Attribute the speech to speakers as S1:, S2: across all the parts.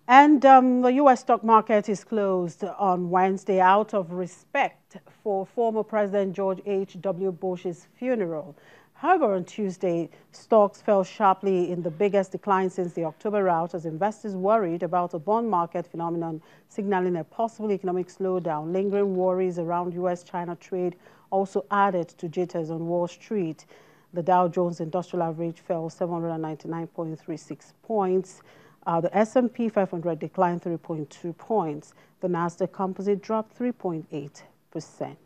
S1: And the U.S. stock market is closed on Wednesday out of respect for former President George H.W. Bush's funeral. However, on Tuesday, stocks fell sharply in the biggest decline since the October rout as investors worried about a bond market phenomenon signaling a possible economic slowdown. Lingering worries around U.S.-China trade also added to jitters on Wall Street. The Dow Jones Industrial Average fell 799.36 points. The S&P 500 declined 3.2 points. The Nasdaq Composite dropped 3.8%.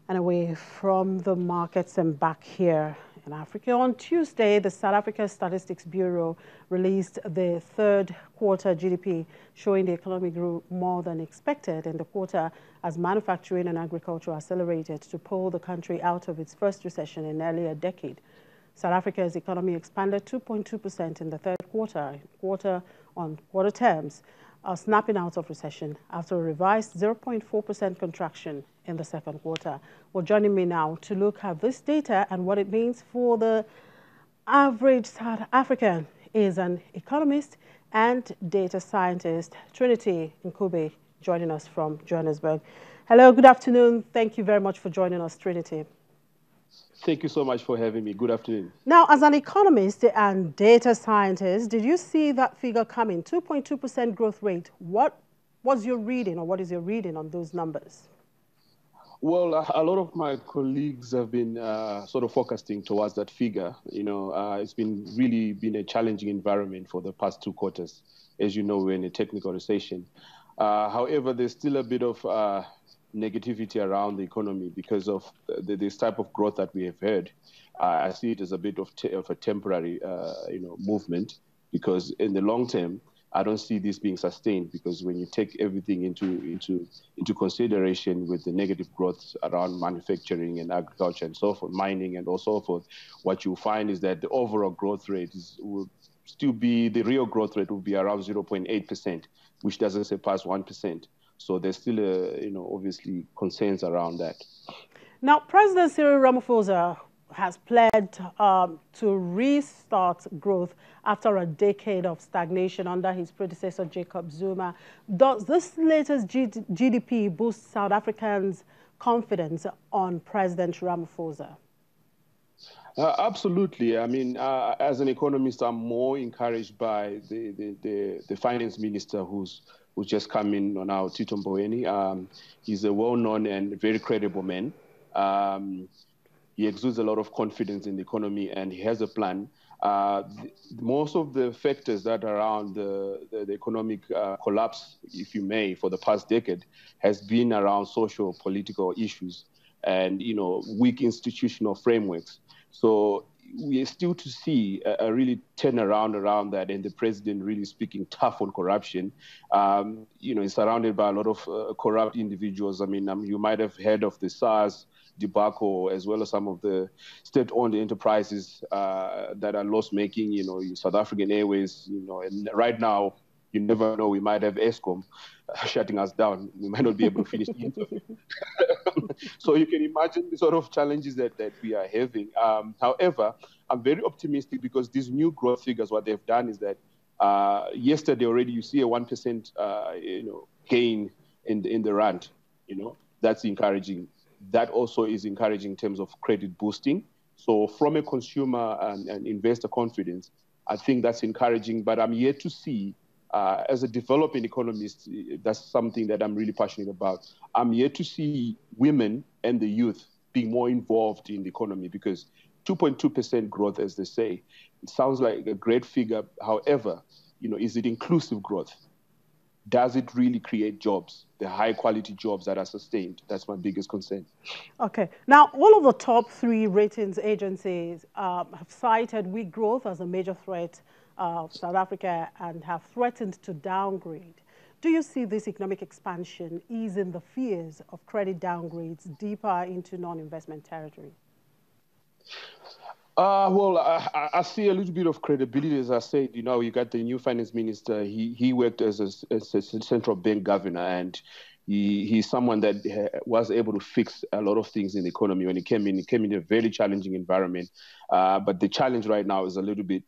S1: And away from the markets and back here in Africa, on Tuesday, the South Africa Statistics Bureau released the third quarter GDP, showing the economy grew more than expected in the quarter as manufacturing and agriculture accelerated to pull the country out of its first recession in nearly a decade. South Africa's economy expanded 2.2% in the third quarter, quarter-on-quarter terms, snapping out of recession after a revised 0.4% contraction in the second quarter. Well, joining me now to look at this data and what it means for the average South African is an economist and data scientist, Trinity Nkube, joining us from Johannesburg. Hello, good afternoon. Thank you very much for joining us, Trinity.
S2: Thank you so much for having me. Good afternoon.
S1: Now, as an economist and data scientist, did you see that figure coming? 2.2% growth rate. What was your reading, or what is your reading on those numbers?
S2: Well, a lot of my colleagues have been sort of focusing towards that figure. It's really been a challenging environment for the past two quarters. As you know, we're in a technical recession. However, there's still a bit of negativity around the economy because of this type of growth that we have had. I see it as a bit of a temporary, movement, because in the long term, I don't see this being sustained, because when you take everything into consideration with the negative growth around manufacturing and agriculture and so forth, mining and so forth, what you find is that the overall growth rate will still be, the real growth rate will be around 0.8%, which doesn't surpass 1%. So there's still, obviously concerns around that.
S1: Now, President Cyril Ramaphosa has pledged to restart growth after a decade of stagnation under his predecessor, Jacob Zuma. Does this latest GDP boost South Africans' confidence on President Ramaphosa?
S2: Absolutely. I mean, as an economist, I'm more encouraged by the finance minister who's just come in now, Tito Mboweni. He's a well-known and very credible man. He exudes a lot of confidence in the economy, and he has a plan. Most of the factors that are around the economic collapse, if you may, for the past decade, has been around social, political issues and, weak institutional frameworks. So we are still to see a really turnaround around that, and the president really speaking tough on corruption. He's surrounded by a lot of corrupt individuals. I mean, you might have heard of the SARS debacle, as well as some of the state-owned enterprises that are loss-making, South African Airways, and right now, you never know, we might have Eskom shutting us down. We might not be able to finish the interview. So you can imagine the sort of challenges that we are having. However, I'm very optimistic, because these new growth figures, what they've done is that yesterday already you see a 1% gain in the rand. That's encouraging. That also is encouraging in terms of credit boosting. So from a consumer and investor confidence, I think that's encouraging. But I'm yet to see, as a developing economist, that's something that I'm really passionate about. I'm yet to see women and the youth being more involved in the economy, because 2.2% growth, as they say, it sounds like a great figure. However, is it inclusive growth? Does it really create jobs, the high quality jobs that are sustained? That's my biggest concern.
S1: Okay. Now, all of the top three ratings agencies have cited weak growth as a major threat of South Africa and have threatened to downgrade. Do you see this economic expansion easing the fears of credit downgrades deeper into non-investment territory?
S2: Well, I see a little bit of credibility, as I said. You got the new finance minister. He worked as a central bank governor, and he's someone that was able to fix a lot of things in the economy. When he came in a very challenging environment. But the challenge right now is a little bit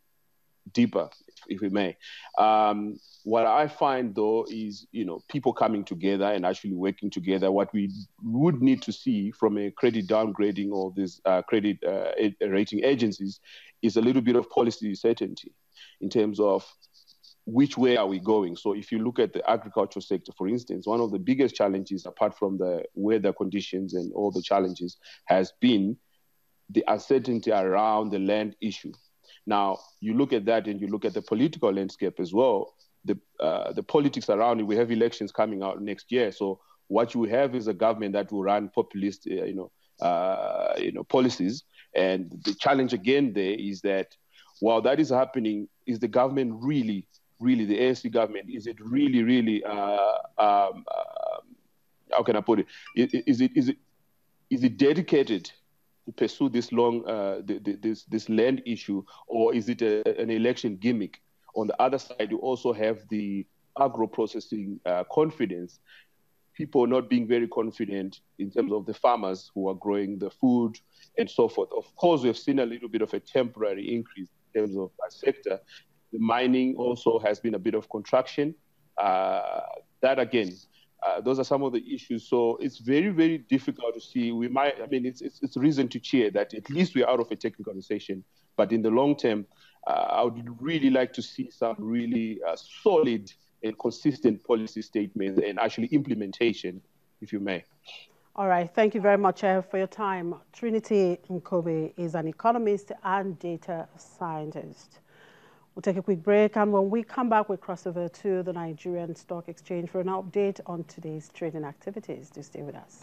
S2: deeper, if we may. What I find, though, is, people coming together and actually working together. What we would need to see from a credit downgrading or these credit rating agencies is a little bit of policy certainty in terms of which way are we going. So if you look at the agricultural sector, for instance, one of the biggest challenges, apart from the weather conditions and all the challenges, has been the uncertainty around the land issue. Now, you look at that and you look at the political landscape as well, the politics around it. We have elections coming out next year. So what you have is a government that will run populist, policies. And the challenge again there is that while that is happening, is the government really, the ANC government, is it really, how can I put it? Is it dedicated to pursue this this land issue, or is it an election gimmick? On the other side, you also have the agro-processing confidence, people not being very confident in terms of the farmers who are growing the food and so forth. Of course, we've seen a little bit of a temporary increase in terms of that sector. The mining also has been a bit of contraction. That again, those are some of the issues. So it's very, very difficult to see. It's reason to cheer that at least we're out of a technical recession. But in the long term, I would really like to see some really solid and consistent policy statements and actually implementation, if you may.
S1: All right. Thank you very much for your time. Trinity Nkobe is an economist and data scientist. We'll take a quick break, and when we come back, we'll cross over to the Nigerian Stock Exchange for an update on today's trading activities. Do stay with us.